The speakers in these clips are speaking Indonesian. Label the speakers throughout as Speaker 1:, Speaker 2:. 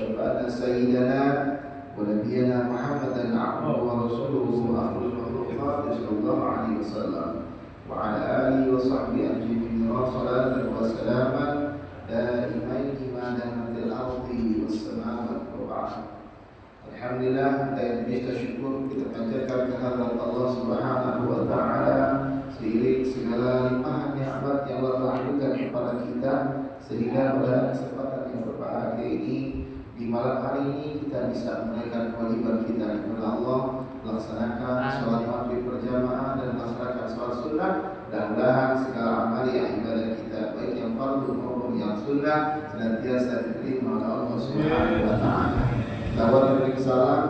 Speaker 1: وأشهد أن سيدنا ونبينا محمدا عبده ورسوله وأفضل المخلوقات صلى الله عليه وسلم وعلى آله وصحبه أجمعين صلاة وسلاما دائمين ما دامت الأرض والسماوات وبعد. Alhamdulillah, kita syukur kita panjatkan kehadirat Allah Subhanahu wa taala seiring segala limpahan nikmat yang Allah anugerahkan kepada kita sehingga pada kesempatan yang berbahagia ini di malam hari ini kita bisa menunaikan kewajiban kita kepada Allah, melaksanakan sholat maghrib berjamaah dan melaksanakan sholat sunnah, dan mudah-mudahan segala amal yang ibadah kita baik yang fardu maupun yang sunnah senantiasa diterima oleh Allah Subhanahu wa taala. Lawat dan salam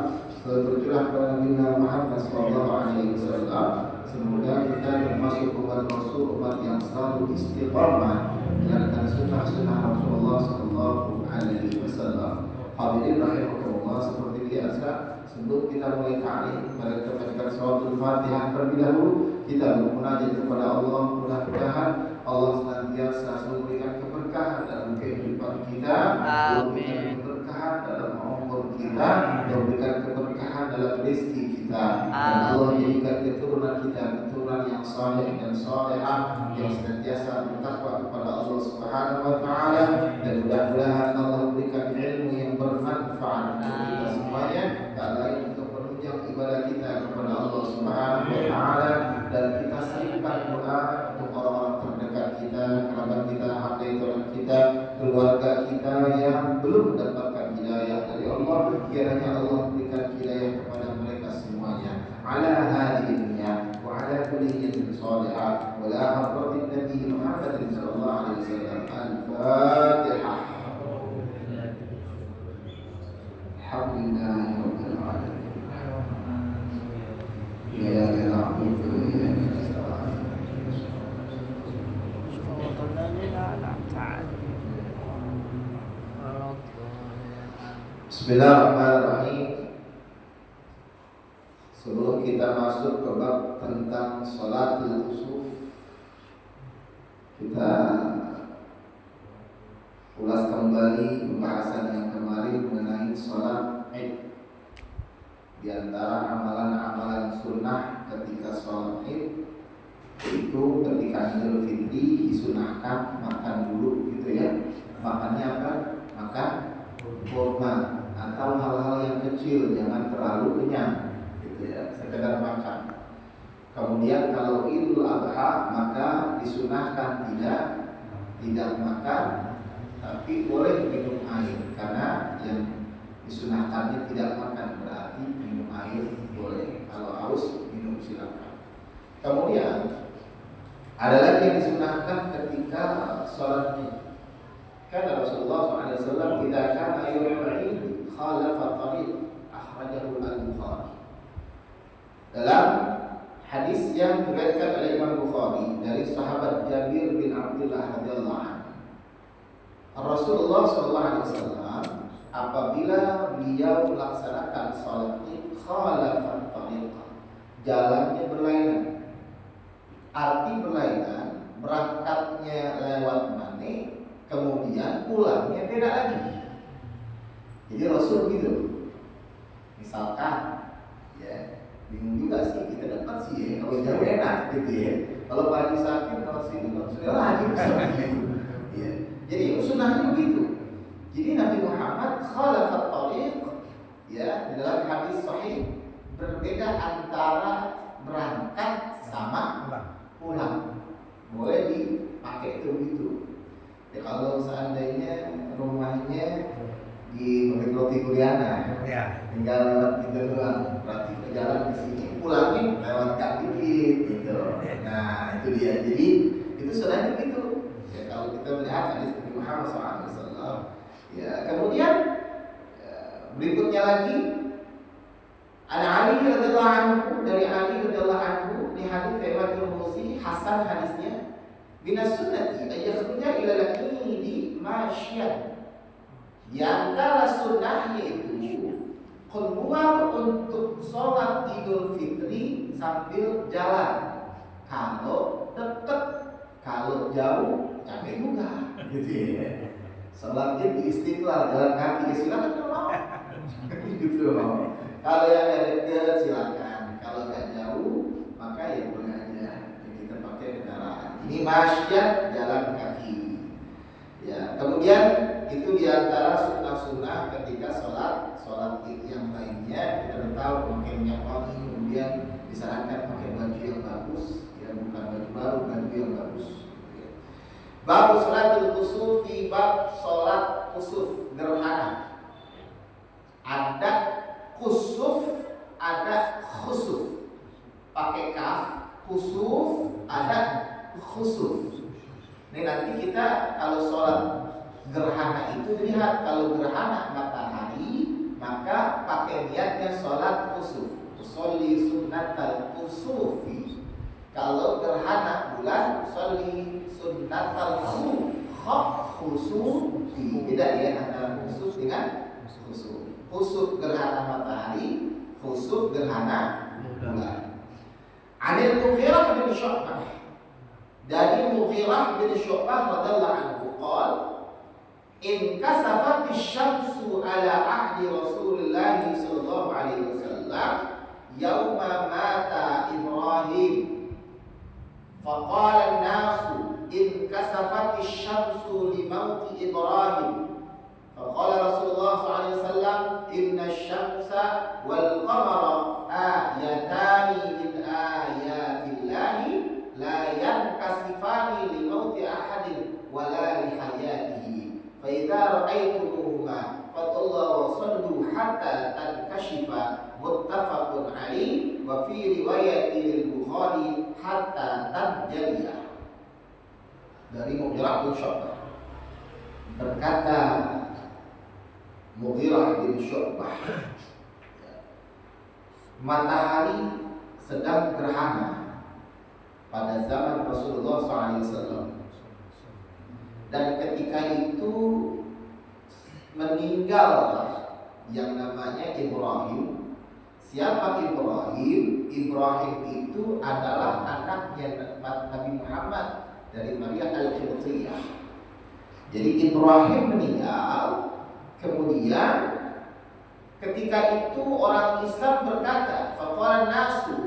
Speaker 1: tercurah kepada Nabi Muhammad SAW. Semoga kita termasuk umat Rasul, umat yang selalu istiqamah menjalankan sunnah-sunnah Rasulullah SAW. Hadirin rahimakumullah, seperti biasa sebelum kita mulai ta'lim, mari kita bacakan suratul Fatihah terlebih dahulu. Kita bermunajat kepada Allah, mudah-mudahan Allah senantiasa memberikan keberkahan dalam kehidupan kita, memberikan keberkahan dalam umur kita, memberikan keberkahan dalam rezeki kita, dan Allah jadikan keturunan kita keturunan yang saleh dan salehah yang senantiasa bertakwa kepada Allah Subhanahu wa taala, dan mudah-mudahan Allah berikan ilmu yang bermanfaat untuk kita semuanya, tak lain untuk menunjang ibadah kita kepada Allah Subhanahu wa taala, dan kita seringkan doa untuk orang-orang terdekat kita, kerabat kita, hadirin kita, keluarga kita yang belum mendapatkan hidayah dari Allah. Kiranya Allah berikan hidayah kepada mereka semuanya. Ala hadhihi wa ala kulli niyatin salihah wa la hadratin Nabi Muhammad sallallahu alaihi wasallam. Al-Fatihah. Alhamdulillah rabbil alamin. Ya na'budu wa iyyaka nasta'in. Bismillahirrahmanirrahim. Sebelum kita masuk ke bab tentang salatul khusuf, kita ulas kembali pembahasan yang kemarin mengenai salat Id. Di antara amalan-amalan sunnah ketika salat Id itu ketika Idul Fitri disunahkan makan dulu gitu ya. Makannya apa? Makan kurma atau hal-hal yang kecil, jangan terlalu kenyang gitu ya, sekedar makan. Kemudian kalau Idul Adha maka disunahkan tidak makan, tapi boleh minum air, karena yang disunahkannya tidak makan berarti minum air boleh. Kalau haus minum silakan. Kemudian ada lagi yang disunahkan ketika sholat Id. Kata Rasulullah SAW, "Idza kana yawmul Id khalafa tariq," akhrajahu al-Bukhari. Dalam hadis yang diriwayatkan oleh Imam Bukhari dari sahabat Jabir bin Abdullah radhiyallahu anhu, Rasulullah SAW apabila beliau melaksanakan salat Id khalafa tariq, jalannya berlainan. Arti berlainan, berangkatnya lewat mana, kemudian pulangnya beda lagi. Jadi Rasul gitu. Misalkan, ya bingung juga sih, kita dapat sih ya, kalau jauh enak gitu ya. Kalau pagi sakit, kalau sini sudah lagi seperti itu. Ya. Jadi sunnahnya begitu. Jadi Nabi Muhammad khalafat tariq, ya, di dalam hadis sahih berbeda antara berangkat sama pulang. Boleh dipakai itu gitu. Ya kalau seandainya rumahnya di pabrik roti Kuliana, ya, tinggal lewat itu doang, berarti berjalan ke sini, pulangnya lewat kaki gitu. Nah itu dia. Jadi itu sunnahnya gitu. Ya kalau kita melihat hadis Nabi Muhammad SAW. Ya kemudian berikutnya lagi ada Ali radhiyallahu anhu, dari Ali radhiyallahu anhu di hadis riwayat Tirmidzi hasan hadisnya, binas sunnati ayakhruja ila al-idi masyian. Di antara sunnahnya itu keluar untuk sholat Idul Fitri sambil jalan. Kalau dekat, kalau jauh capek juga gitu ya. Sholat id di Istiqlal jalan kaki ya silakan kalau gitu loh. Kalau yang dekat silakan, kalau nggak jauh maka ya boleh aja ya kita pakai kendaraan. Ini masjid jalan kaki. Ya, kemudian itu diantara sunnah-sunnah ketika sholat id yang lainnya kita tahu pakai minyak wangi, kemudian disarankan pakai baju yang bagus, ya bukan baju baru, baju yang bagus. Bab sholatul khusuf, bab sholat khusuf gerhana. Ada khusuf, ada khusuf. Pakai kaf, khusuf, ada khusuf. Ini nanti kita kalau sholat gerhana itu lihat, kalau gerhana matahari maka pakai niatnya sholat khusuf. Sholli sunnatal khusufi. Kalau gerhana bulan sholli sunnatal khusufi. Tidak ya antara khusuf dengan khusuf. Khusuf gerhana matahari, khusuf gerhana bulan. Anil Mughirah bin Syu'bah. Dari Mughirah bin Syu'bah radhiyallahu anhu qala in kasafat asy-syamsu ala ahdi Rasulillah sallallahu alaihi wasallam yauma mata Ibrahim faqala an-nasu in kasafat asy-syamsu li mauti Ibrahim faqala Rasulullah sallallahu alaihi wasallam inna asy-syamsa wal qamara ayatani min ayatillahi la yankasifani li mauti ahadin wala li hayatihi fa idza ra'aytumuhuma fatallaw wa sallu hatta tankashifa muttafaqun alaih wa fi riwayati al-Bukhari hatta tanjaliya. Dari Mughirah bin Syu'bah berkata Mughirah bin Syu'bah, matahari sedang gerhana pada zaman Rasulullah SAW, dan ketika itu meninggallah yang namanya Ibrahim. Siapa Ibrahim? Ibrahim itu adalah anaknya Nabi Muhammad dari Maria Al-Qibtiyah. Jadi Ibrahim meninggal, kemudian ketika itu orang Islam berkata, faqala nasu.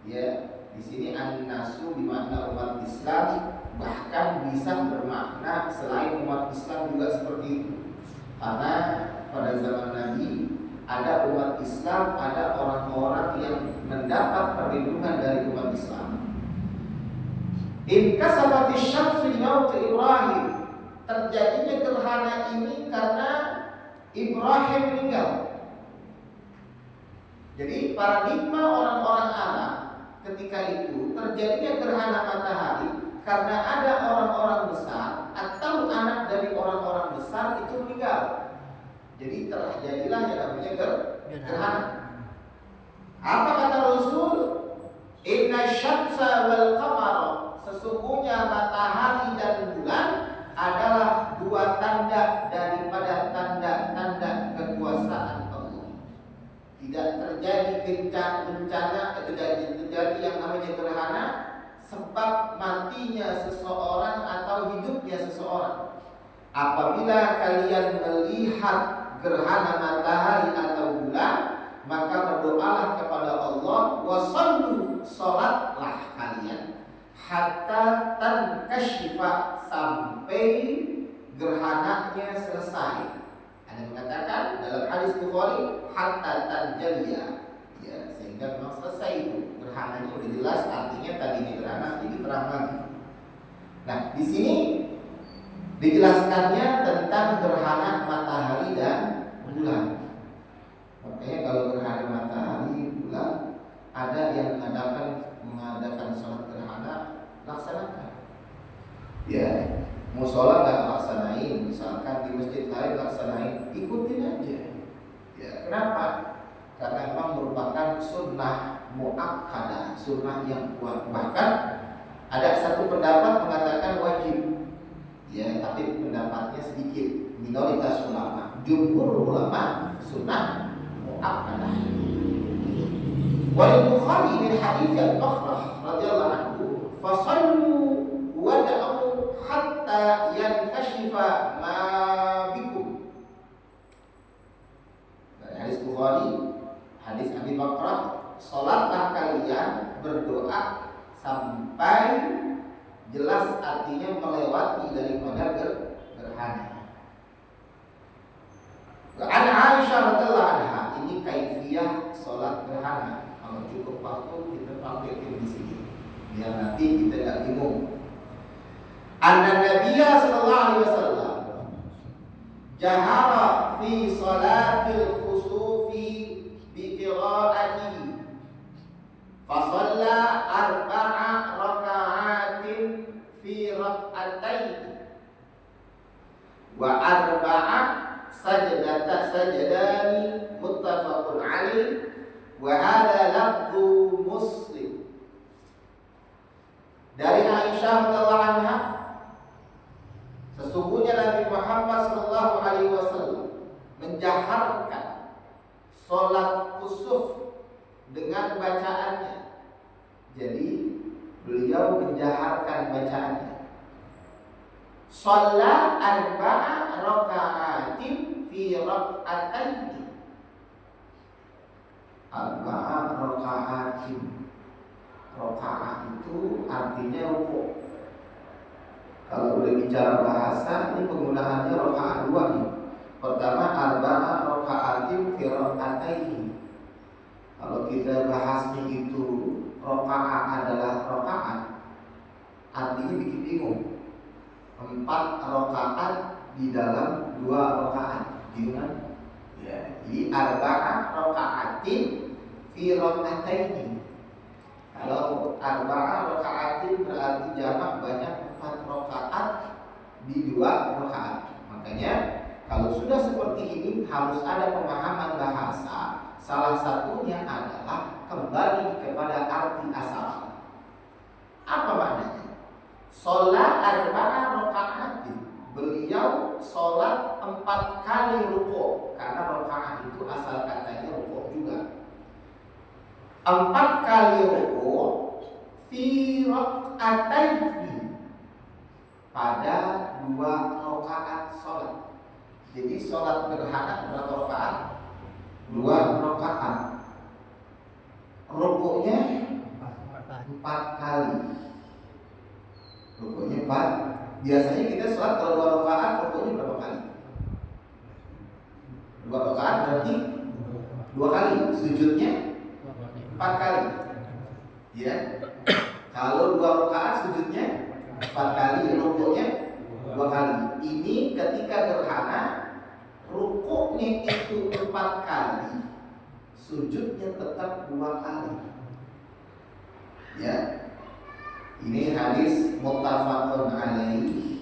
Speaker 1: Ya, di sini an-nasu bermakna umat Islam, bahkan bisa bermakna selain umat Islam juga seperti itu. Karena pada zaman Nabi ada umat Islam, ada orang-orang yang mendapat perlindungan dari umat Islam. In kasafatish syamsu li mauti Ibrahim, terjadinya gerhana ini karena Ibrahim meninggal. Jadi paradigma orang-orang Arab ketika itu terjadinya gerhana matahari karena ada orang-orang besar atau anak dari orang-orang besar itu meninggal. Jadi terjadilah yang namanya gerhana. Apa kata Rasul? Inna syamsa wal qamara, sesungguhnya matahari dan bulan adalah dua tanda daripada tanda-tanda kekuasaan Allah. Tidak terjadi bencana, tidak terjadi yang namanya gerhana sebab matinya seseorang atau hidupnya seseorang. Apabila kalian melihat gerhana matahari atau bulan, maka berdoalah kepada Allah, wasallu, salatlah kalian, hatta tankashifa, sampai gerhananya selesai. Ada mengatakan dalam hadis Bukhari hatta tanjaliya, ya, sehingga memang selesai itu gerhananya udah jelas, artinya tadinya gerhana jadi terang lagi. Nah, di sini dijelaskannya tentang gerhana matahari dan bulan. Makanya kalau gerhana matahari bulan, ada yang mengadakan sholat gerhana, laksanakan. Ya, mau sholat nggak laksanain, misalkan di masjid lain laksanain, ikutin aja. Ya, kenapa? Karena memang merupakan sunnah muakkadah, sunnah yang kuat. Bahkan ada satu pendapat mengatakan wajib. Ya, tapi pendapatnya sedikit, minoritas ulama. Jumhur ulama sunnah muakkadah. Wal Bukhari min hadits Al-Bakhrah radhiyallahu anhu, fasallu wad'u hatta yankashifa jahara fi salatil khusufi bi qira'atihi fasalla arba'a raka'atin fi rak'atayn wa arba'a sajadani muttafaqun alaih wa hadha lafzu Muslim. Dari Aisyah radhiyallahu anha, sesungguhnya Nabi Muhammad sallallahu alaihi wasallam menjaharkan salat kusuf dengan bacaannya. Jadi beliau menjaharkan bacaannya. Shalla arba'a raka'atin fi rak'atayn. Arba'a raka'atin. Raka'at itu artinya rukuk. Kalau udah bicara bahasa, ini penggunaannya raka'at dua nih. Pertama arba'a raka'atin fi rak'atayn. Kalau kita bahasnya itu raka'at adalah raka'at, artinya bikin bingung. 4 rakaat di dalam 2 rakaat, gitu kan? Ya, jadi arba'a raka'atin fi rak'atayn. Kalau arba'a raka'atin berarti jamak banyak 4 rakaat di 2 rakaat. Makanya kalau sudah seperti ini harus ada pemahaman bahasa. Salah satunya adalah kembali kepada arti asal. Apa maknanya? Sholat arba'a raka'atin. Beliau sholat 4 kali rukuk, karena rakaat itu asal katanya rukuk juga. 4 kali rukuk fi rak'atayn, pada 2 rakaat sholat. Jadi sholat gerhana berapa rakaat? 2 rakaat. Rukuknya 4 kali. Rukuknya 4. Biasanya kita sholat kalau 2 rakaat, rukuknya berapa kali? 2 rakaat berarti 2 kali. Sujudnya 4 kali. Ya. Kalau 2 rakaat sujudnya 4 kali, rukuknya 2 kali. Ini ketika gerhana, rukuknya itu 4 kali, sujudnya tetap 2 kali. Ya. Ini hadis muttafaqun alaih.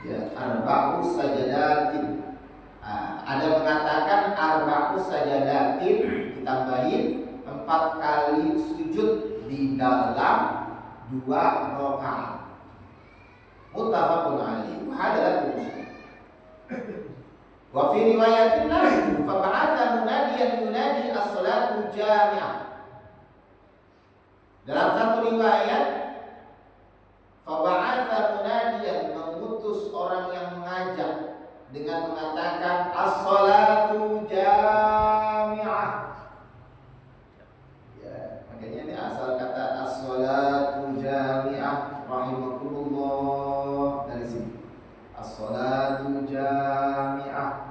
Speaker 1: Ya, arba'u sajadatin. Ada mengatakan arba'u sajadatin ditambahin 4 kali sujud di dalam 2 rakaat. Muttafaqun alaih. Hadalah Muslim. Wa fi riwayatin lain, fa ba'atha munadiyan yunadi as-salatu jami'ah. Dalam satu riwayat, fa ba'atha munadiyan, mengutus orang yang mengajak dengan mengatakan as-salatu jami'ah. Ya, makanya ini asal kata as-salatu jami'ah rahimakumullah dari sini. As-salatu jami'ah.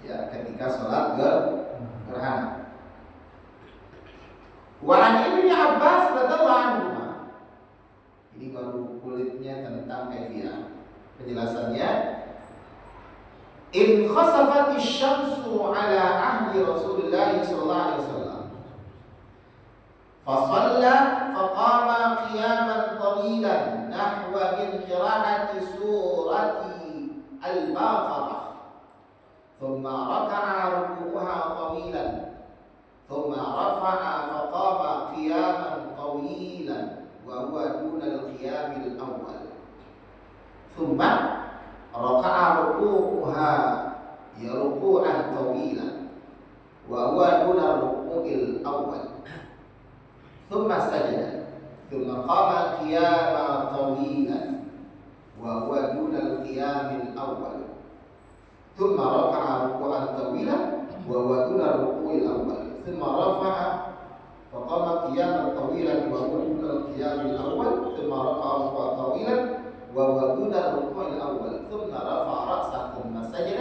Speaker 1: Ya, ketika salat gerhana. Wa an Ibnu Abbas radhiyallahu anhu. Ini baru kulitnya tentang kaifiyah. Penjelasannya, in khasafati syamsu ala ahdi Rasulullah sallallahu alaihi wasallam fa shalla fa qama qiyaman tawilan nahwa min qira'ati surati al-Baqarah thumma raka'a ruku'aha tawilan thumma rafa'a fa qama qiyaman tawilan wa huwa duna al-qiyam al-awwal thumma raka'a ruku'aha ya ruku'an tawilan wa huwa duna ruku'il awwal thumma sajada thumma qama qiyaman tawilan wa huwa duna al-qiyam al-awwal thumma raka'a ruku'an tawilan wa huwa duna ruku'il awwal thumma rafa'a فقام قياما طويلا وهو دون القيام الاول ثم رفع ركوعا طويلا وهو دون الركوع الاول ثم رفع راسه ثم سجد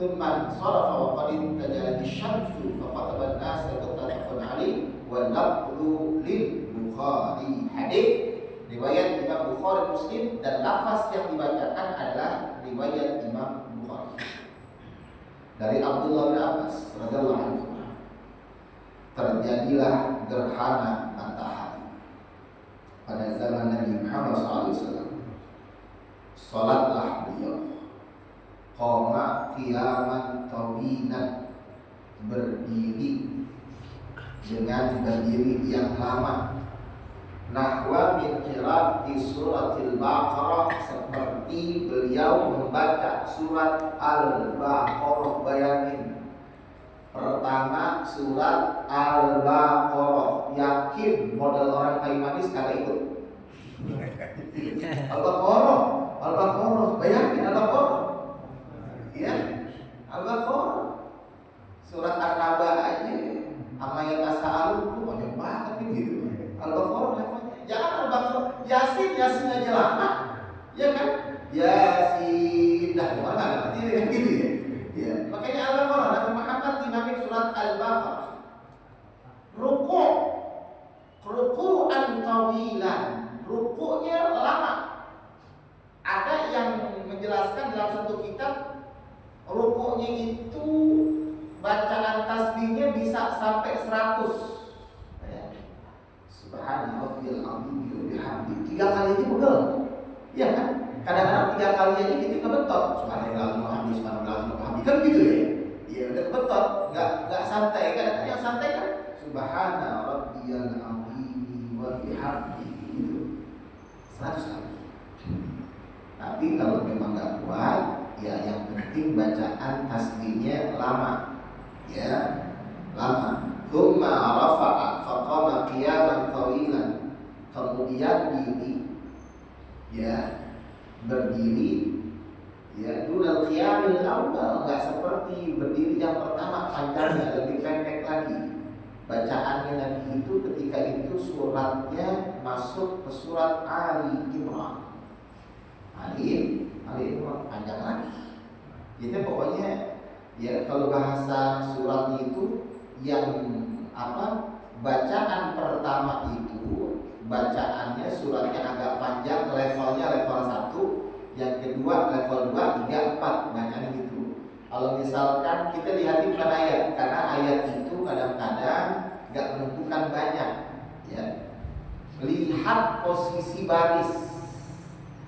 Speaker 1: ثم انصرف وقد اتجهت الشمس فخطب الناس متفق عليه واللفظ للبخاري. Hadis riwayat Imam Bukhari Muslim dan lafaz yang dibacakan adalah riwayat Imam Bukhari. Dari Abdullah bin Abbas radhiyallahu anhu, terjadilah gerhana matahari pada zaman Nabi Muhammad SAW. Salatlah beliau, qama qiyaman tawilan, berdiri dengan berdiri yang lama, nahwa min qiraati suratil Baqarah, seperti beliau membaca surat Al-Baqarah. Bayangin, pertama surat Al-Baqarah, yakin model orang kayu manis kagak ikut. Al-Baqarah, bayangin Al-Baqarah, ya, Al-Baqarah, surat An-Naba aja, Amayat As'alun, lu banyak banget gitu. Al-Baqarah levelnya, jangan Al-Baqarah, Yasin aja lama, ya kan? Yasin, dah mana ngerti kan gitu ya? Ya, makanya Al-Baqarah, Nabi Muhammad dinamik surat Al-Baqarah. Ruku'an tawilan, rukuknya lama. Ada yang menjelaskan dalam satu kitab, rukuknya itu bacaan tasbihnya bisa sampai 100. Subhanallahil azim wa bihamdi. 3 kali aja pegel. Iya kan? Kadang-kadang 3 kali aja kita kebetot. Subhanallahil azim, subhanallahil azim, kan gitu ya. Iya, udah kebetot, enggak santai. Kadang-kadang yang santai kan subhana rabbiyal azim wa bihamdi gitu. 100 kali. Tapi kalau memang enggak kuat, ya yang penting bacaan tasbihnya lama. Ya, lama. Thumma rafa'a faqama qiyaman tawilan, kemudian diri, ya, berdiri, ya, dunal qiyamil awal, enggak seperti berdiri yang pertama, panjangnya lebih pendek lagi. Bacaannya Nabi itu ketika itu suratnya masuk ke surat Ali Imran. Ali Imran panjang lagi. Jadi pokoknya ya kalau bahasa surat itu yang bacaan pertama itu bacaannya suratnya agak panjang, levelnya level 1, yang kedua level 2, 3, 4 bacanya gitu. Kalau misalkan kita lihat bukan ayat, karena ayat itu kadang-kadang nggak menentukan banyak, ya. Lihat posisi baris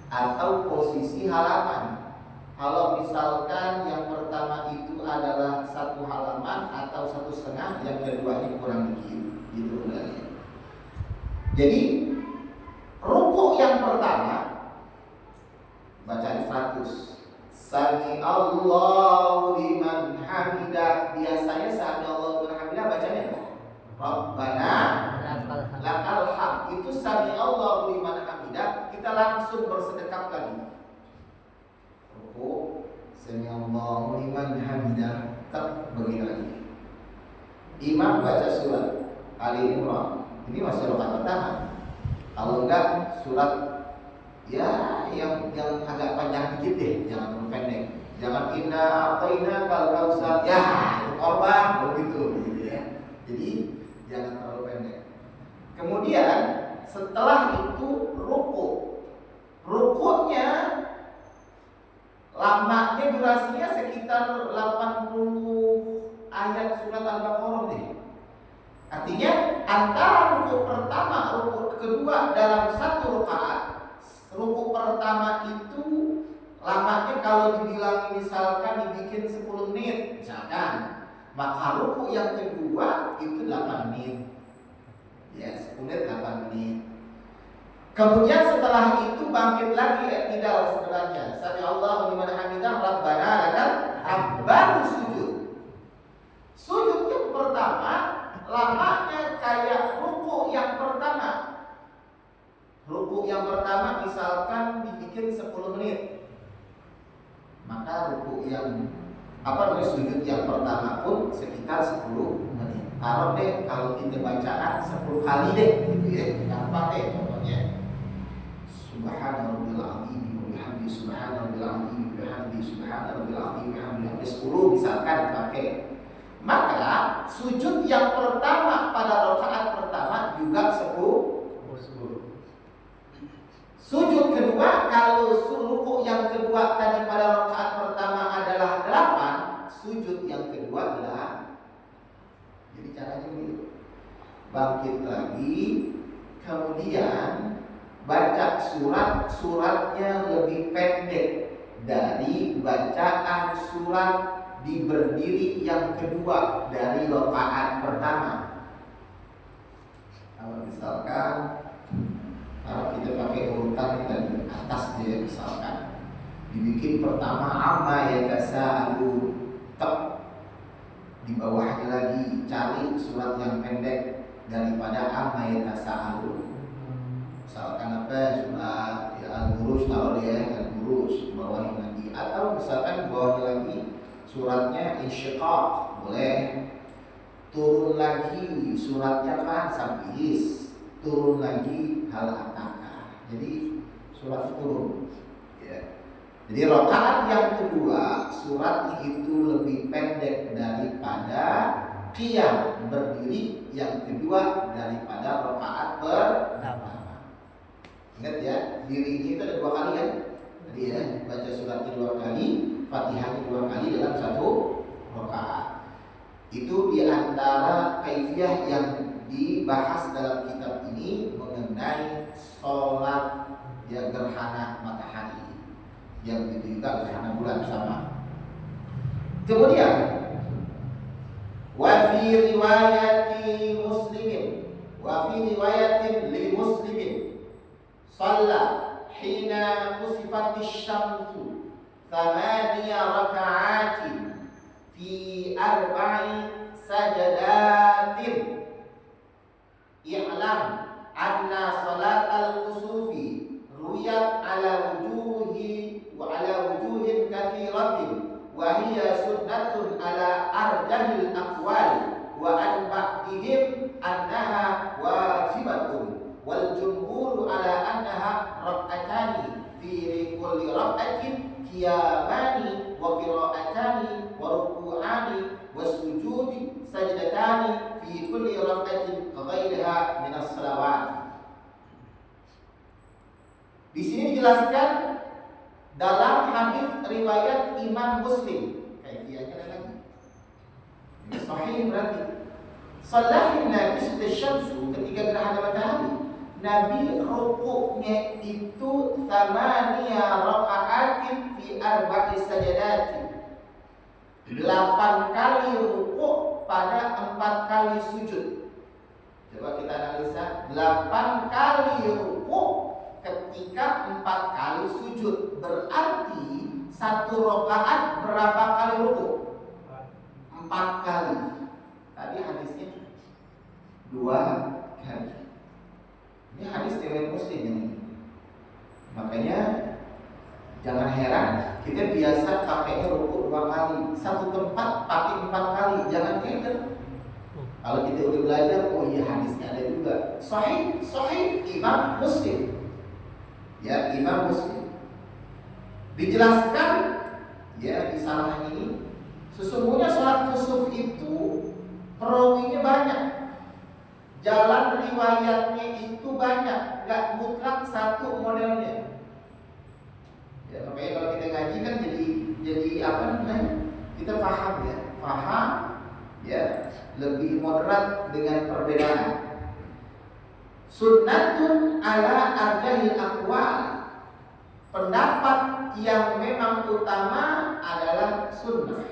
Speaker 1: atau posisi halaman. Kalau misalkan yang pertama itu adalah 1 halaman atau 1,5, yang keduanya kurang dikit, gitu sebenarnya. Jadi rukuk yang pertama bacaan 100. Sami Allahu liman hamidah. Biasanya sami Allahu liman hamidah bacanya Rabbana lakal hamd. Itu sami Allahu liman hamidah, kita langsung bersedekap lagi. Sami Allahu liman hamidah, tak begini lagi. Imam baca surat Ali Imran, ini masih rakaat pertama. Kalau enggak surat ya yang agak panjang dikit deh, jangan terlalu pendek. Jangan inna ataina kal kausar, ya itu korban begitu ya. Jadi jangan terlalu pendek. Kemudian setelah itu rukuknya lamanya durasinya sekitar 80 ayat surat Al-Baqarah deh. Artinya antara rukuk pertama, rukuk kedua dalam 1 rakaat. Rukuk pertama itu lamanya kalau dibilang misalkan dibikin 10 menit misalkan, maka rukuk yang kedua itu 8 menit. Ya, 10 menit 8 menit. Kemudian setelah itu bangkit lagi i'tidal sebenarnya. Sami Allahu liman hamidah Rabbana lakal hamd, baru sujud. Sujud yang pertama lamanya kayak rukuk yang pertama. Rukuk yang pertama misalkan dibikin 10 menit. Maka rukuk yang sujud yang pertama pun sekitar 10 menit. Taruh deh kalau kita bacaan 10 kali deh gitu ya. Gampang deh contohnya. Subhanallahil azim wa bihamdi, subhanallahil azim wa bihamdi, subhanallahil azim wa bihamdi, 10 misalkan pakai. Maka sujud yang pertama pada rakaat pertama juga 10. Sujud kedua, kalau rukuk yang kedua tadi pada rakaat pertama adalah 8, sujud caranya begitu. Bangkit lagi, kemudian baca suratnya lebih pendek dari bacaan surat di berdiri yang kedua dari rakaat pertama. Kalau misalkan kalau kita pakai urutan dari atas dia, misalkan dibikin pertama amma yatasaalu, tek, di bawahnya lagi cari surat yang pendek daripada amma yatasaalu. Misalkan apa, surat ya, al-burus, taruh dia al-burus bawahnya lagi, atau misalkan bawahnya lagi suratnya insyiqaq, boleh. Turun lagi suratnya kan Sabis, turun lagi hal ataka. Jadi surat turun ya. Jadi rakaat yang kedua suratnya itu lebih pendek daripada qiyam berdiri yang kedua daripada rakaat pertama. Ingat ya, dirinya itu ada 2 kali kan? Jadi ya, baca suratnya 2 kali, Fatihahnya 2 kali dalam 1 rakaat. Itu diantara kaifiyah yang dibahas dalam kitab ini mengenai sholat ya gerhana matahari, yang begitu juga gerhana bulan sama. Kemudian wa fi riwayati riwayatin li muslimin shalla hina kusifatish syamsu 8 raka'atin fi 4 sajadatin. I'lam anna salatal kusufi ruyat ala wujuhin katsiratin wa hiya sunnatun ala arjahil aqwal wa an ba'dihim annaha wajibatun wal jumhur ala annaha rak'atani fi kulli rak'atin qiyamani wa qira'atani wa ruku'ani wa sujudi sajdatani fi kulli rak'atin ghairiha min as-salawat. Di sini dijelaskan dalam hadis riwayat Imam Muslim, kaifiyahnya lagi. Ini sahih berarti. Sallahin Nabi syamsu, ketika gerhana matahari, Nabi rukuknya itu 8 raka'atin fi 4 sajadatin. 8 kali rukuk pada 4 kali sujud. Coba kita analisa, 8 kali rukuk ketika 4 kali sujud. Berarti 1 rakaat berapa kali rukuk? 4 kali. Tadi hadisnya 2 kali. Ini hadis riwayat Muslim ini. Makanya jangan heran kita biasa pakainya rukuk 2 kali, satu tempat pakai 4 kali. Jangan heran. Kalau kita udah belajar, oh iya hadisnya ada juga. Sahih Imam Muslim. Ya, Imam Muslim. Dijelaskan ya di salah ini, sesungguhnya sholat khusuf itu perawinya banyak. Jalan riwayatnya itu banyak, gak mutlak satu modelnya. Ya, makanya kalau kita ngaji kan jadi apa namanya? Kita paham ya, lebih moderat dengan perbedaan. Sunnatun ala arjahil aqwal. Pendapat yang memang utama adalah sunnah,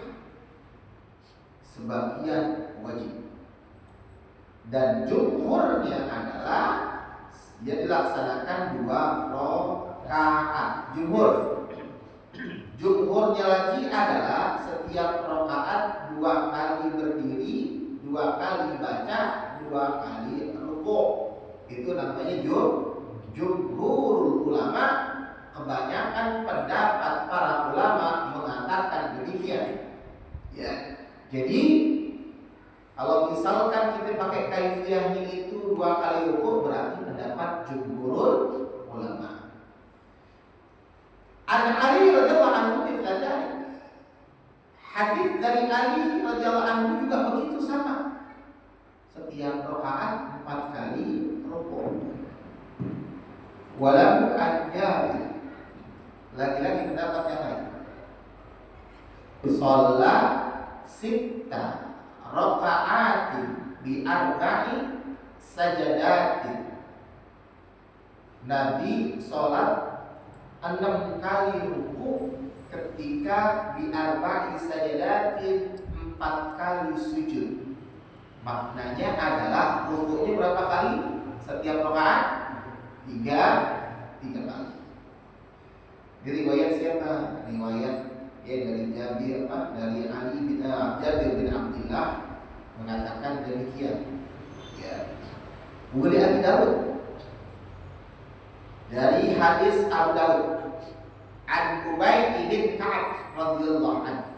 Speaker 1: sebagian wajib. Dan jumhurnya adalah dia dilaksanakan 2 rakaat. Jumhurnya lagi adalah setiap rakaat 2 kali berdiri, 2 kali baca, 2 kali rukuk. Itu namanya jumhur ulama. Kebanyakan pendapat para ulama mengatakan demikian. Ya. Jadi kalau misalkan kita pakai kaifiyahnya itu 2 kali rukuk, berarti pendapat jumhurul ulama. An Ali radhiyallahu anhu dikatakan, hadis dari Ali radhiyallahu anhu juga begitu sama. Setiap rakaat 4 kali rukuk. Walau an-Jabir, lagi-lagi pendapat yang lain. Sholat 6 raka'atin bi arba'i sajadatin. Nabi sholat 6 kali ruku ketika bi arba'i sajadatin 4 kali sujud. Maknanya adalah rukunya berapa kali? Setiap rakaat 3 kali. Di riwayat siapa? Riwayat dari Jabir bin Abdullah mengatakan demikian. Ya. Bukan Abi Dawud. Dari hadis Abu Dawud an Ubay bin Ka'ab radhiyallahu anhu.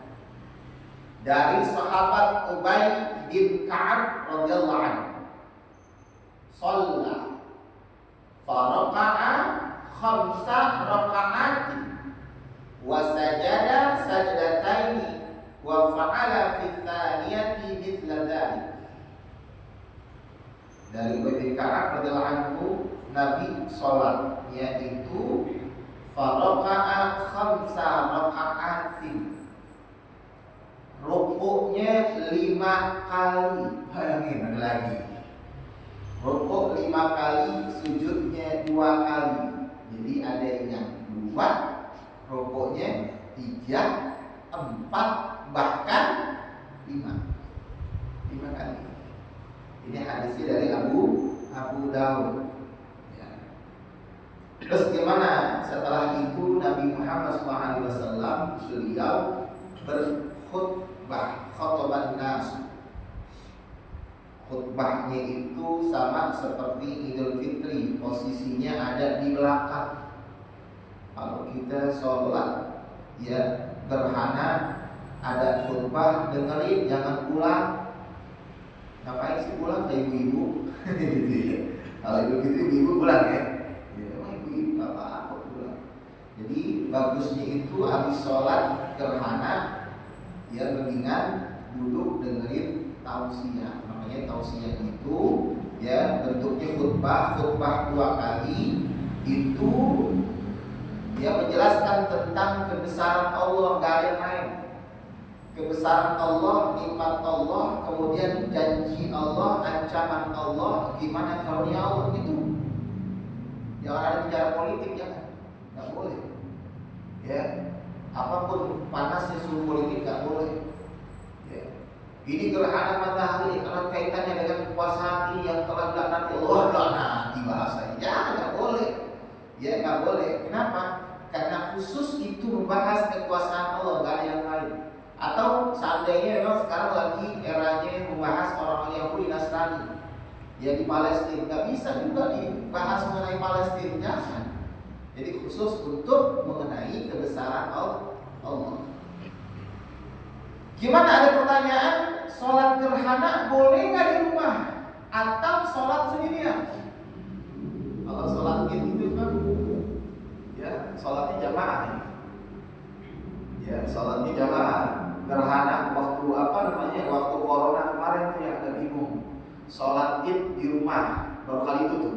Speaker 1: Dari sahabat Ubay bin Ka'ab radhiyallahu anhu. Shalla faraqa'a 5 raka'at wa sajada sajdataini wa fa'ala fi tsaniyati mithla dzalik. Dari Ubay bin Ka'ab radhiyallahu anhu, Nabi sholat yaitu faraqa'a 5 raka'atin. Rukuknya 5 kali. Bayangin ada lagi. Rukuk 5 kali, sujudnya 2 kali. Jadi ada yang 2, rukuknya 3, 4, bahkan 5 kali. Ini hadisnya dari Abu Dawud. Ya. Terus gimana setelah itu Nabi Muhammad SAW beliau berkhutbah, khotoban nas. Khutbahnya itu sama seperti Idul Fitri, posisinya ada di belakang. Kalau kita sholat ya gerhana ada khutbah, dengerin, jangan pulang. Ngapain sih pulang ke ibu-ibu? Kalau Idul Fitri ibu-ibu pulang ya. Ya ibu-ibu apa pulang. Jadi bagusnya itu habis sholat gerhana ya mendingan duduk dengerin tausiah. Tausiah itu ya bentuknya khutbah 2 kali, itu dia menjelaskan tentang kebesaran Allah, gak ada yang lain. Kebesaran Allah, nikmat Allah, kemudian janji Allah, ancaman Allah, gimana karunia Allah itu. Jangan ada bicara politik, jangan, nggak boleh. Ya, apapun panasnya suhu politik nggak boleh. Ini gerhana matahari karena kaitannya dengan kekuasaan ini yang telah dilaknati Allah, nanti bahasanya ya nggak boleh, ya nggak boleh. Kenapa? Karena khusus itu membahas kekuasaan Allah, nggak ada yang lain. Atau seandainya memang sekarang lagi eranya membahas orang Yahudi Nasrani, ya di Palestina nggak bisa juga dibahas mengenai Palestina, jangan. Jadi khusus untuk mengenai kebesaran Allah. Gimana, ada pertanyaan, sholat gerhana boleh nggak di rumah atau sholat sendirian? Kalau sholat itu kan, ya sholatnya jamaah. Ya sholatnya jamaah. Gerhana waktu waktu corona kemarin tuh yang agak bingung. Sholat id di rumah baru kali itu tuh.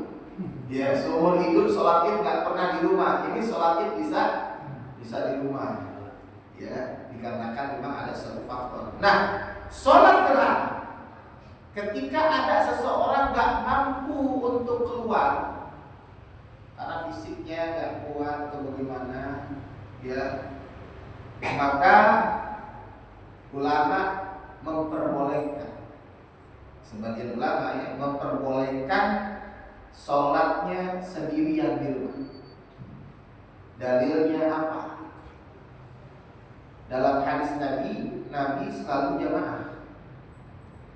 Speaker 1: Ya seumur hidup sholat id nggak pernah di rumah. Ini sholat id bisa di rumah. Ya, dikarenakan memang ada satu faktor. Nah, sholat gerhana ketika ada seseorang gak mampu untuk keluar karena fisiknya gak kuat atau bagaimana, ya, maka ulama memperbolehkan, sebagian ulama ya memperbolehkan sholatnya sendirian di rumah. Dalilnya apa? Dalam hadis Nabi selalu jamaah.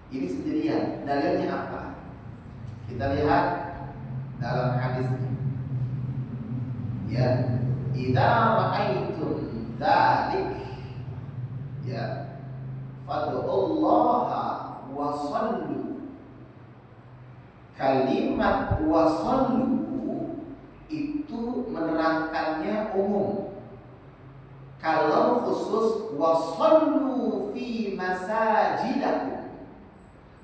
Speaker 1: Ini sendirian. Dalilnya apa? Kita lihat dalam hadisnya. Ya, idza ra'aitum dzalik, ya, fad'ullaha wa sallu. Kalimat wa sallu itu menerangkannya umum. Kalau khusus wasallu fi masajidakum,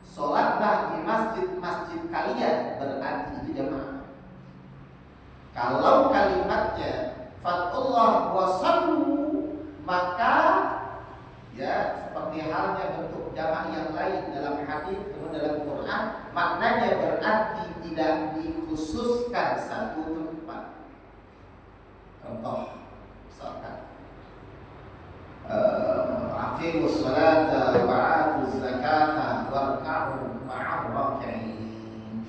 Speaker 1: sholatlah di masjid-masjid kalian, berarti itu jamaah. Kalau kalimatnya fatullah wasallu, maka ya seperti seperti halnya bentuk jamak yang lain dalam hadis atau dalam Quran, maknanya berarti tidak dikhususkan satu tempat. Contoh, misalkan aqimus salata wa atuz zakata warka'u ma'ar raki'in.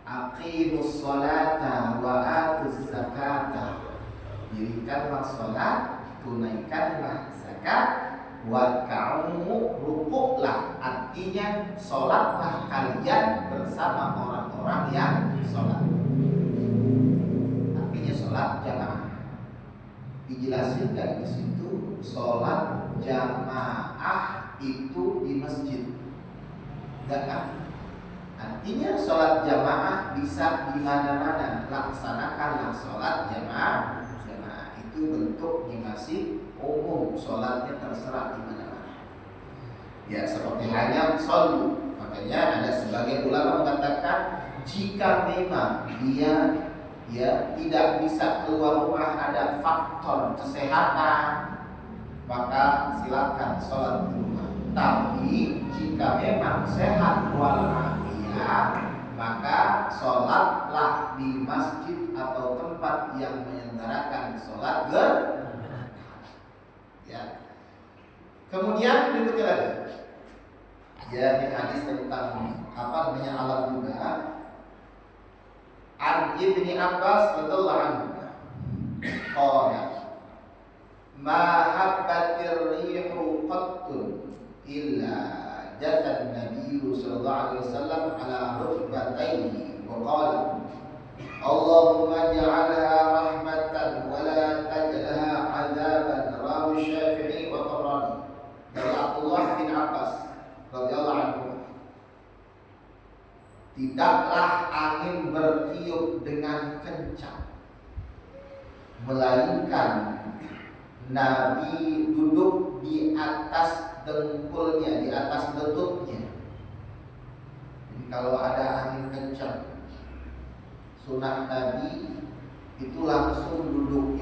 Speaker 1: Aqimus salata wa atuz zakata, dirikanlah salat, tunaikanlah zakat, warka'u, rukuklah, artinya salatlah kalian bersama orang-orang yang salat. Artinya salat jamaah. Dijelasin dari situ, sholat jamaah itu di masjid. Artinya sholat jamaah bisa di mana-mana. Laksanakanlah sholat jamaah. Jamaah itu bentuknya masih umum, sholatnya terserah di mana-mana. Ya seperti hanya sholat. Makanya ada sebagian ulama mengatakan jika memang dia tidak bisa keluar rumah, ada faktor kesehatan, maka silakan sholat di rumah. Tapi jika memang sehat walafiat, maka sholatlah di masjid atau tempat yang menyelenggarakan sholat ya. Kemudian berikutnya lagi, ya ini hadis tentang alam juga. An Ibni Abbas radhiyallahu anhu qala ma habbatir rihu qattun illa jatha Nabi sallallahu alaihi wasallam ala rukbatayhi wa qala Allahumma ja'alha rahmatan wa la taj'alha 'adzaban. Rawi Syafi'i wa Tabrani. Dari Abdullah bin Abbas radhiyallahu anhu, tidaklah angin bertiup dengan kencang, melainkan Nabi duduk di atas dengkulnya, di atas lututnya. Jadi kalau ada angin kencang, sunah Nabi itu langsung duduk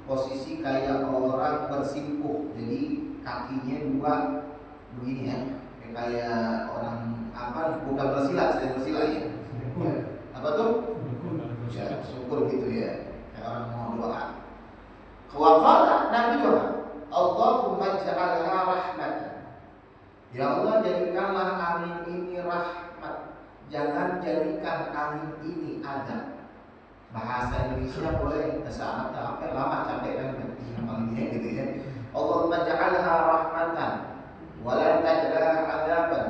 Speaker 1: posisi kayak orang bersimpuh. Jadi kakinya dua begini ya, kayak orang bukan bersilat, saya bersilat ya. Apa tuh? Ya, syukur gitu ya. Kayak orang mau doa. Waqala Nabi doa, Allahumma ja'alha rahmatan. Ya Allah, jadikanlah angin ini rahmat. Jangan jadikan angin ini azab. Bahasa Indonesia boleh, bahasa Arab apa lama capek kan namanya gitu ya. Allahumma ja'alha rahmatan wa la taj'alha azaban.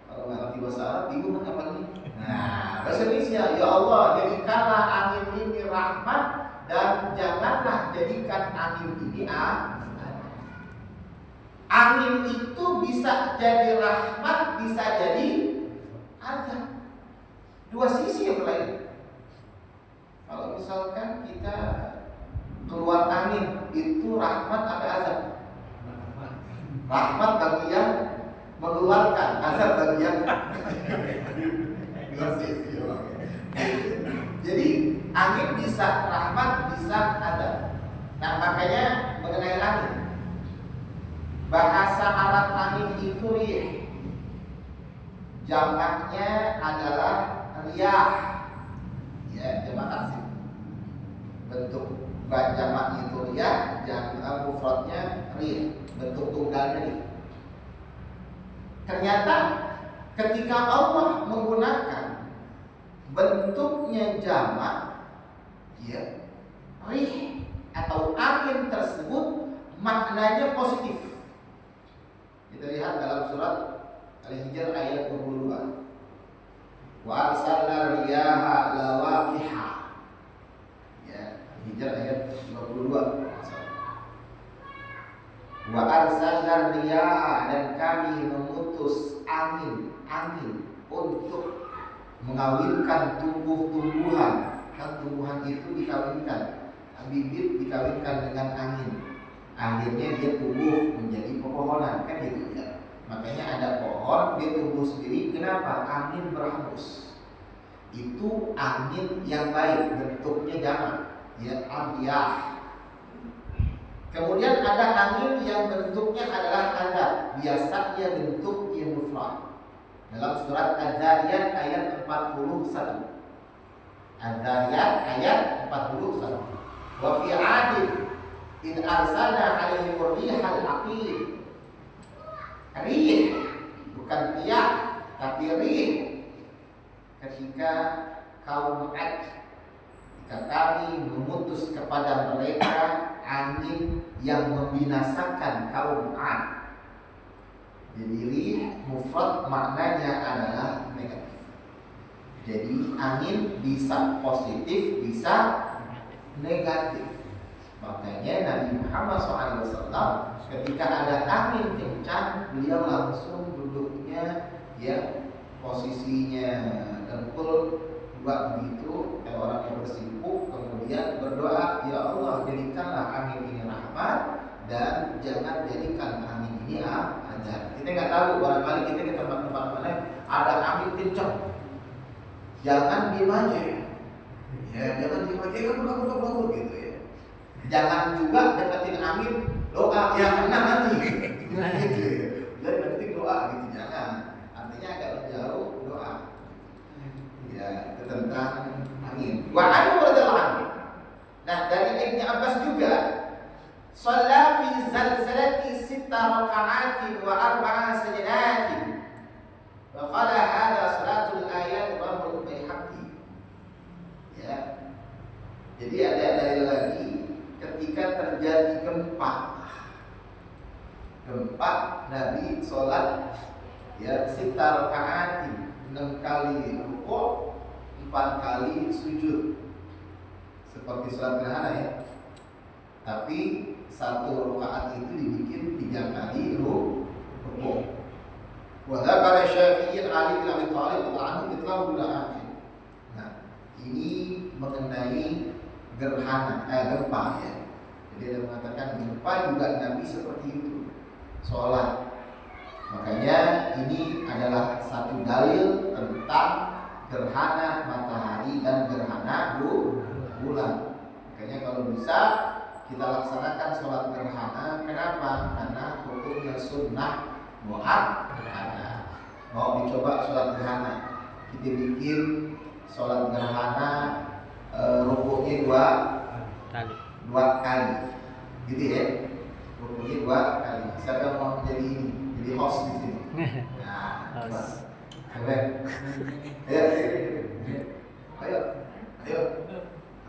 Speaker 1: Kalau nggak ngerti bahasa Arab, bingung kan apa ini? Nah, bahasa Indonesia, ya Allah, jadikanlah angin ini rahmat dan janganlah jadikan angin ini azab. Angin itu bisa jadi rahmat, bisa jadi azab. Dua sisi yang lain. Kalau misalkan kita keluar angin, itu rahmat atau azab? Rahmat bagi yang mengeluarkan, azab bagi yang jadi angin bisa rahmat, bisa azab. Nah makanya mengenai angin, bahasa Arab angin itu rih, jamaknya adalah riyah, ya jamak taksir. Bentuk jamaknya itu riyah, jamak mufradnya rih, bentuk tunggalnya rih. Ternyata ketika Allah menggunakan bentuknya jamak, ya, rih atau angin tersebut maknanya positif. Kita lihat dalam surat Al-Hijr ayat 22. Wa arsalna riyaha lawaqiha. Ya, Hijr ayat 22. Wa arsalna riyaha, dan kami mengutus angin untuk mengawinkan tumbuh-tumbuhan. Kan tumbuhan itu dikawinkan, bibit dikawinkan dengan angin. Akhirnya dia tumbuh menjadi pepohonan, kan gitu ya. Makanya ada pohon dia tumbuh sendiri. Kenapa? Angin berhembus. Itu angin yang baik, bentuknya jamak, ya, riyah. Kemudian ada angin yang bentuknya biasanya bentuknya mufrad. Dalam surat Adz-Dzariyat ayat 41. Adz-Dzariyat ayat 41. Wa fi 'adin id arsalna 'alaihim rihal aqim. Rih, bukan riyah, tapi rih. Ketika kaum 'Ad, ketika kami mengutus kepada mereka angin yang membinasakan kaum 'Ad. Jadi rih mufrad maknanya adalah negatif. Jadi angin bisa positif, bisa negatif. Makanya Nabi Muhammad SAW ketika ada angin kencang, beliau langsung duduknya ya posisinya dengkul dua begitu, kayak orang yang bersimpuh, kemudian berdoa, ya Allah jadikanlah angin ini rahmat dan jangan jadikan angin ini azab. Kita nggak tahu, barangkali kita ke tempat-tempat mana ada angin kencang, jangan diem aja, ya jangan diem aja, kabur gitu ya. Jangan juga deketin angin, doa yang kena nanti, gitu ya. Jadi nanti doa gitu jangan. Artinya agak menjauh doa. Ya itu tentang angin. Wa anhu radhiyallahu anhu. Nah dari Ibnu Abbas juga, shalla fi zalzalati 6 raka'atin wa 4 sajadatin. Wa qala hadha salatul ayat wa Baihaqi. Ya. Jadi ada dalil lagi ketika terjadi gempa. Gempa Nabi sholat ya 6 raka'atin, 6 kali rukuk, 4 kali sujud. Seperti sholat gerhana ya. Tapi 1 rakaat itu dibikin 3 kali rukuk. Wa dzakara Syafi'i Ali bin Abi Thalib anhu itlahu bil akhir. Nah, ini mengenai gerhana gempa ya. Jadi ada mengatakan gempa juga Nabi seperti itu sholat. Makanya ini adalah satu dalil tentang gerhana matahari dan gerhana bulan. Makanya kalau bisa kita laksanakan sholat gerhana. Kenapa? Karena hukumnya sunnah muakkadah. Mau dicoba sholat gerhana, kita bikin sholat gerhana rukuknya 2 kali, gitu ya. Rukuknya 2 kali. Siapa yang mau jadi ini? Jadi host di sini. Nah, host.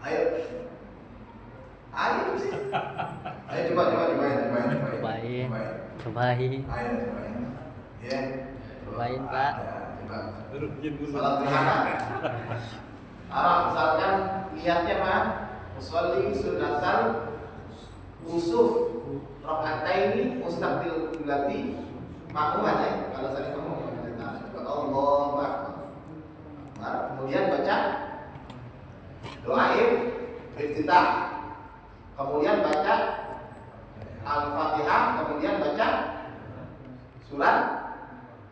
Speaker 1: Ayo, sih. Ayo cobain. Ya.
Speaker 2: Cobain Pak.
Speaker 1: Salat gerhana. Misalkan niatnya mah usolli sunnatal usuf raka'ataini mustaqbil qiblati makmuman ya. Kalau saya ngomong Allahu Akbar. Kemudian baca doa iftitah. Kemudian baca Al-Fatihah, kemudian baca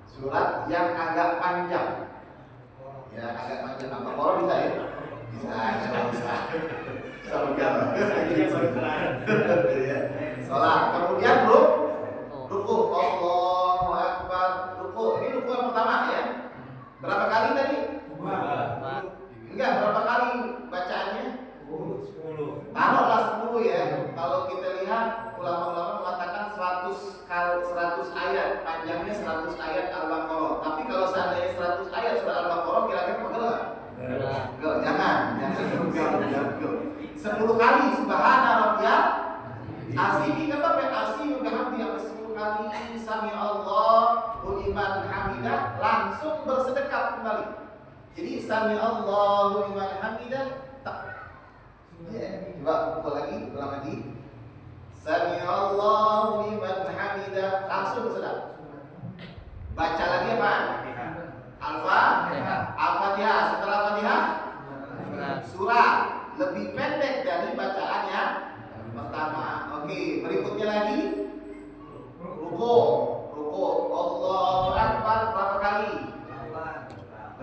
Speaker 1: surat yang agak panjang. Ya, agak panjang. Apa kalau bisa ya? Bisa. Bisa pegang. Salat. Kemudian ruku. Allahu Akbar. Ruku. Ini ruku yang pertama ya. Berapa kali tadi? 2. Enggak, berapa kali bacaannya? 10. Taruhlah 10 ya. Kalau kita lihat ulama-ulama mengatakan 100 ayat, panjangnya 100 ayat Al-Baqarah. Tapi kalau seandainya 100 ayat surah Al-Baqarah kira-kira pegel enggak? Enggak, jangan 10 kali subhana rabbiyal azim. Kita pakai azim berhamdi sampai 10 kali sami Allahu liman hamidah, langsung bersedekap kembali. Jadi sami Allahu liman hamidah. Ya, coba pukul lagi, ulang lagi. Sami Allahu liman hamidah, langsung sedap. Baca lagi apa? Al-Fatihah. Setelah Fatihah surah, lebih pendek dari bacaan yang pertama. Oke, berikutnya lagi ruku. Allahu Akbar berapa kali?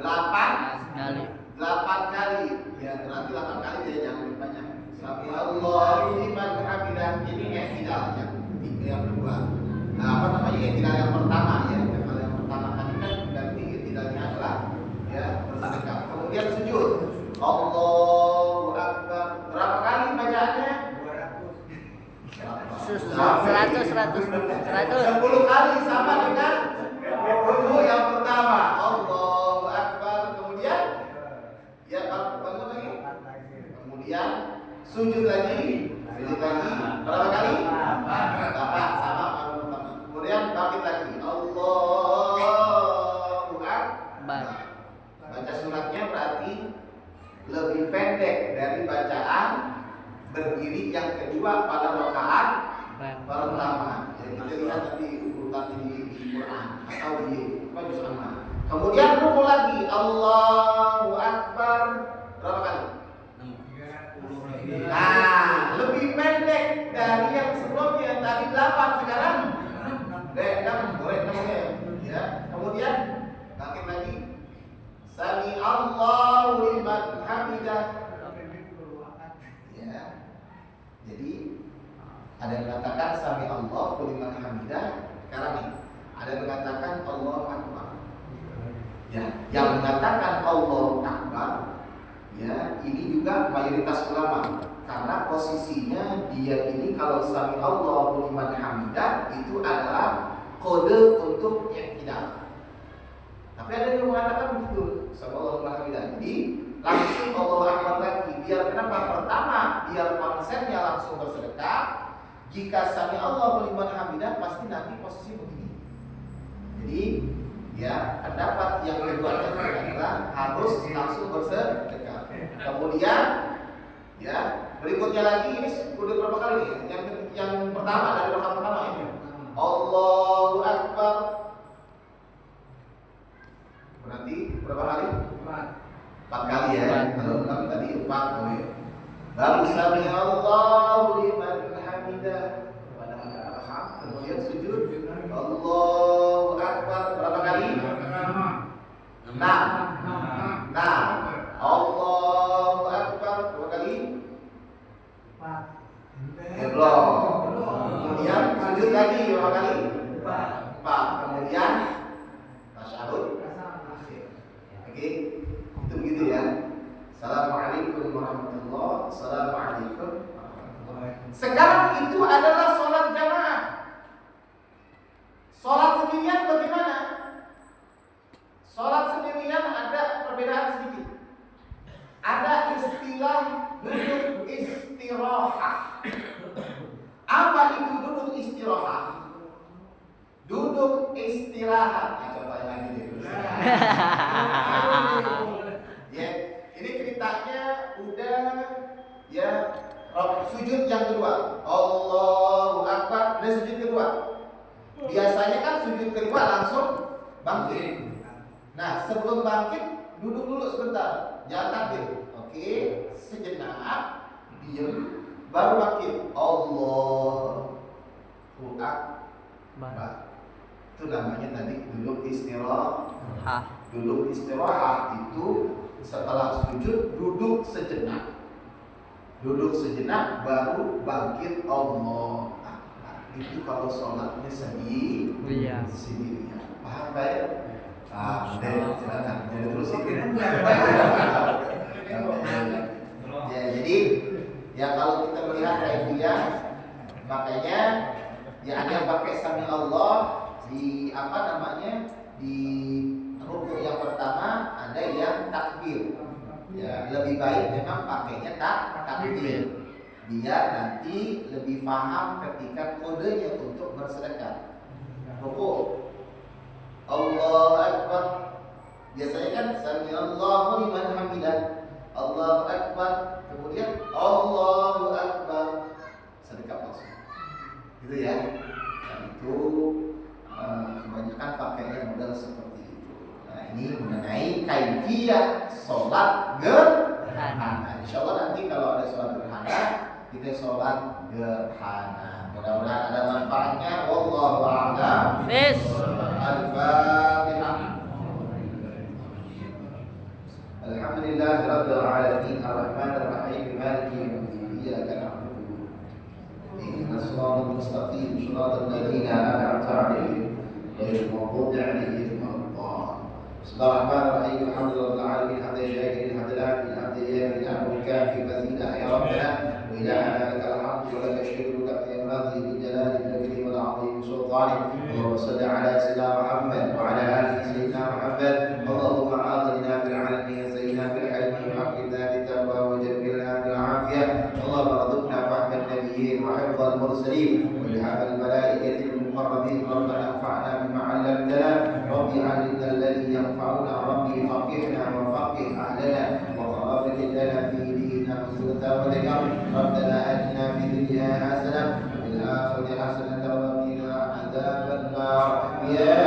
Speaker 1: 8 kali. Ya, berarti 8 kali dia jangan lebih banyak. Sami Allahu liman hamidah. Ini i'tidal yang kedua. Nah, apa namanya ini tidak yang pertama ya. Kalau yang pertama tadi kan berarti tidaknya adalah ya bersedekah. Kemudian sujud. Allahu Akbar. Berapa kali bacaannya? 10 kali sama dengan rukuk yang pertama. Allahu Akbar. Kemudian ya bangun lagi. Kemudian sujud lagi. Sujud lagi. Berapa kali? 8 sama pertama. Kemudian bangkit lagi. Allahu Akbar. Baca suratnya berarti lebih pendek dari bacaan berdiri yang kedua pada rakaat pertama. Jadi kita lihat nanti urutan di Quran atau di juz amma. Kemudian rukuk lagi. Allahu Akbar. Berapa kali? 10. Nah, lebih pendek dari yang sebelumnya. Tadi 8, sekarang 6. Boleh 6 ya. Kemudian bangkit lagi. Sami Allahu liman hamidah. Ya. Jadi ada yang mengatakan sami Allahu liman hamidah. Sekarang nih, ada yang mengatakan Allahu Akbar. Ya, yang mengatakan Allahu Akbar ya, ini juga mayoritas ulama karena posisinya dia ini kalau sami Allahu liman hamidah itu adalah kode untuk i'tidal. Tapi ada yang mengatakan begitu, sallallahu alaihi wasallam. Jadi langsung Allahu Akbar lagi. Biar kenapa? Pertama, biar konsepnya langsung bersedekah. Jika sami Allahu liman hamidah pasti nanti posisi begini. Jadi ya pendapat yang kedua adalah harus langsung bersedekah. Kemudian ya berikutnya lagi ini udah berapa kali nih? Yang pertama dari rakaat pertama ini. Allahu Akbar. Berarti berapa kali? 4 kali ya. Kalau kami tadi 4 boleh. Baru sami Allahu liman hamidah. Kemudian sujud. Allahu Akbar. Berapa kali? 6. Nah, Allahu Akbar. Berapa kali? 4. Belum. Kemudian sujud lagi berapa kali? 4. Kemudian tasyahud. Oke, itu begitu ya. Assalamualaikum warahmatullahi wabarakatuh. Assalamualaikum. Sekarang itu adalah sholat jamaah. Sholat sendirian bagaimana? Sholat sendirian ada perbedaan sedikit. Ada istilah duduk istirahat. Apa itu duduk istirahat? Duduk istirahat. Nah, coba lagi dulu. Ya, ini ceritanya udah ya sujud yang kedua. Allahu Akbar. Dan sujud kedua. Biasanya kan sujud kedua langsung bangkit. Nah, sebelum bangkit duduk dulu sebentar. Jangan takbir. Oke, sejenak diam baru bangkit. Allahu Akbar. Itu namanya tadi duduk istirahat. Duduk istirahat itu setelah sujud duduk sejenak. Duduk sejenak baru bangkit. Allah. Itu kalau sholatnya sendirian. Paham baik? Silakan. Jadi terusin. Ya, jadi ya kalau kita melihat kaifiyah, makanya ya ada yang pakai sami Allah di apa namanya di rukuk yang pertama, ada yang takbir. Ya, lebih baik memang pakainya takbir. Biar nanti lebih paham ketika kodenya untuk bersedekah. Rukuk. Allahu Akbar. Biasanya kan sami Allahu liman hamidah. Allahu Akbar. Kemudian Allahu Akbar. Sedekah langsung. Gitu ya. Dan itu kebanyakan pakainya model seperti itu. Nah, ini mengenai kaifiyah sholat gerhana. Insyaallah nanti kalau ada sholat gerhana kita sholat gerhana. Mudah-mudahan ada manfaatnya. Wallahu a'lam. Al-Fatihah. Alhamdulillahirabbil alamin arrahmanir rahim maliki yaumiddin iyyaka na'budu wa iyyaka nasta'in ihdinas siratal ladzina an'amta 'alaihim غير المغضوب عليهم ولا الضالين. بسم الله الرحمن الرحيم. الحمد لله رب العالمين حمدا شاكرين حمدا لاقٍ حمدا يافي نعمه كافي مزيدا يا ربنا وإلهنا لك الحمد ولك الشكر لك في مرضي بجلال الكريم والعظيم سلطانه. اللهم صل على سيدنا محمد وعلى آل سيدنا محمد. اللهم عاذنا بالعلم زينا بالحلم وأكرمنا بالتقوى وجبرنا بالعافية. اللهم ارزقنا فهم النبيين وحفظ المرسلين والهام الملائكة المقربين. ربنا انفعنا بما علمتنا. ربي علمنا الذي ينفعنا. ربي فقهنا وفقه أهلنا وبارك لنا في ديننا حسنة وذكر. ربنا آتنا في الدنيا حسنة وفي الآخرة حسنة وقنا عذاب النار. يا